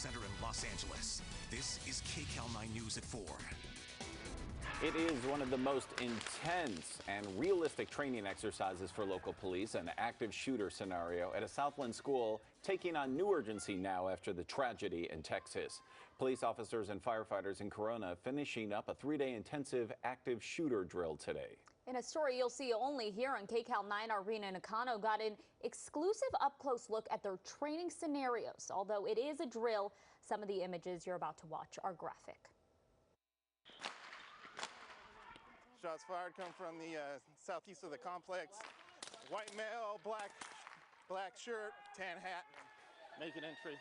Center in Los Angeles. This is Kcal 9 News at 4. It is one of the most intense and realistic training exercises for local police, an active shooter scenario at a Southland school taking on new urgency now after the tragedy in Texas. Police officers and firefighters in Corona finishing up a 3-day intensive active shooter drill today. In a story you'll see only here on Kcal 9, Arena Nakano got an exclusive up-close look at their training scenarios. Although it is a drill, some of the images you're about to watch are graphic. Shots fired come from the southeast of the complex. White male, black shirt, tan hat, making entry.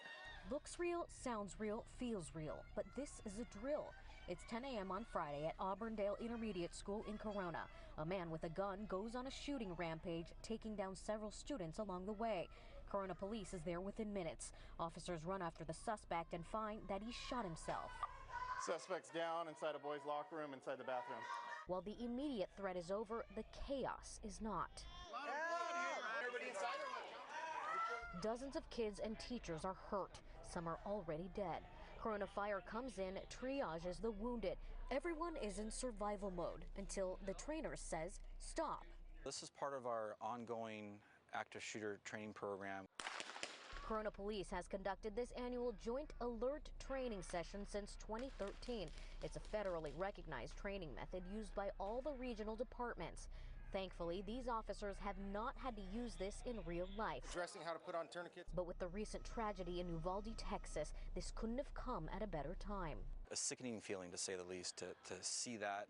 Looks real, sounds real, feels real, but this is a drill. It's 10 a.m. on Friday at Auburndale Intermediate School in Corona. A man with a gun goes on a shooting rampage, taking down several students along the way. Corona police is there within minutes. Officers run after the suspect and find that he shot himself. Suspect's down inside a boys' locker room, inside the bathroom. While the immediate threat is over, the chaos is not. Dozens of kids and teachers are hurt. Some are already dead. Corona Fire comes in, triages the wounded. Everyone is in survival mode until the trainer says stop. This is part of our ongoing active shooter training program. Corona Police has conducted this annual Joint Alert training session since 2013. It's a federally recognized training method used by all the regional departments. Thankfully, these officers have not had to use this in real life. Addressing how to put on tourniquets. But with the recent tragedy in Uvalde, Texas, this couldn't have come at a better time. A sickening feeling, to say the least, to see that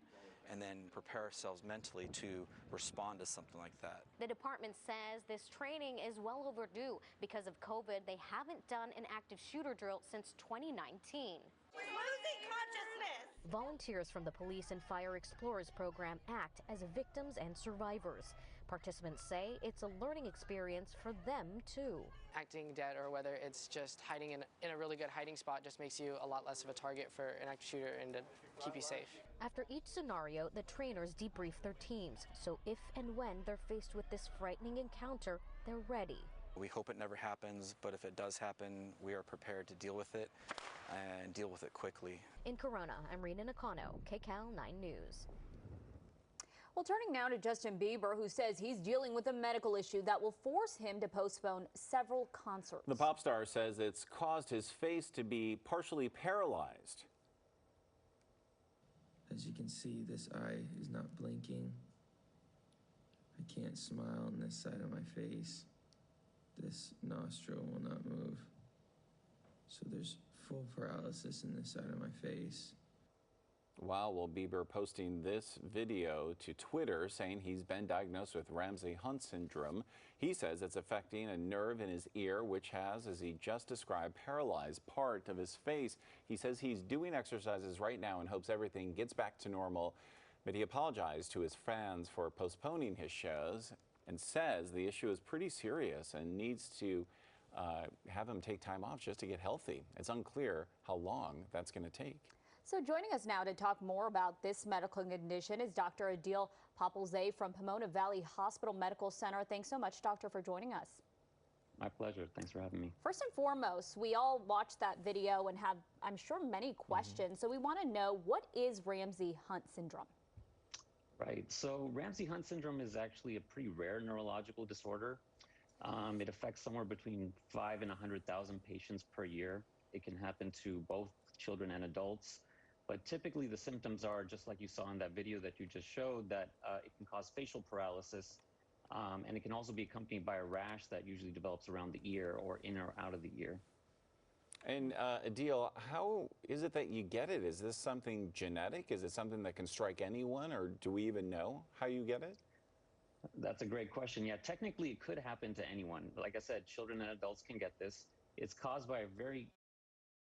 and then prepare ourselves mentally to respond to something like that. The department says this training is well overdue. Because of COVID, they haven't done an active shooter drill since 2019. We're losing consciousness. Volunteers from the Police and Fire Explorers program act as victims and survivors. Participants say it's a learning experience for them too. Acting dead, or whether it's just hiding in a really good hiding spot, just makes you a lot less of a target for an active shooter and to keep you safe. After each scenario, the trainers debrief their teams, so if and when they're faced with this frightening encounter, they're ready. We hope it never happens, but if it does happen, we are prepared to deal with it and deal with it quickly. In Corona, I'm Rena Nakano, Kcal 9 News. Well, turning now to Justin Bieber, who says he's dealing with a medical issue that will force him to postpone several concerts. The pop star says it's caused his face to be partially paralyzed. As you can see, this eye is not blinking. I can't smile on this side of my face. This nostril will not move. So there's full paralysis in this side of my face. Wow, well, Bieber posting this video to Twitter saying he's been diagnosed with Ramsay-Hunt syndrome. He says it's affecting a nerve in his ear, which has, as he just described, paralyzed part of his face. He says he's doing exercises right now and hopes everything gets back to normal. But he apologized to his fans for postponing his shows and says the issue is pretty serious and needs to have him take time off just to get healthy. It's unclear how long that's going to take. So joining us now to talk more about this medical condition is Dr. Adil Papalzade from Pomona Valley Hospital Medical Center. Thanks so much, doctor, for joining us. My pleasure. Thanks for having me. First and foremost, we all watched that video and have, I'm sure, many questions. So we want to know, what is Ramsay-Hunt syndrome? Right. So Ramsay-Hunt syndrome is actually a pretty rare neurological disorder. It affects somewhere between 5 and 100,000 patients per year. It can happen to both children and adults. But typically the symptoms are just like you saw in that video that you just showed, that it can cause facial paralysis, and it can also be accompanied by a rash that usually develops around the ear or in or out of the ear. And Adil, how is it that you get it? Is this something genetic? Is it something that can strike anyone, or do we even know how you get it? That's a great question. Yeah, technically it could happen to anyone. Like I said, children and adults can get this. It's caused by a very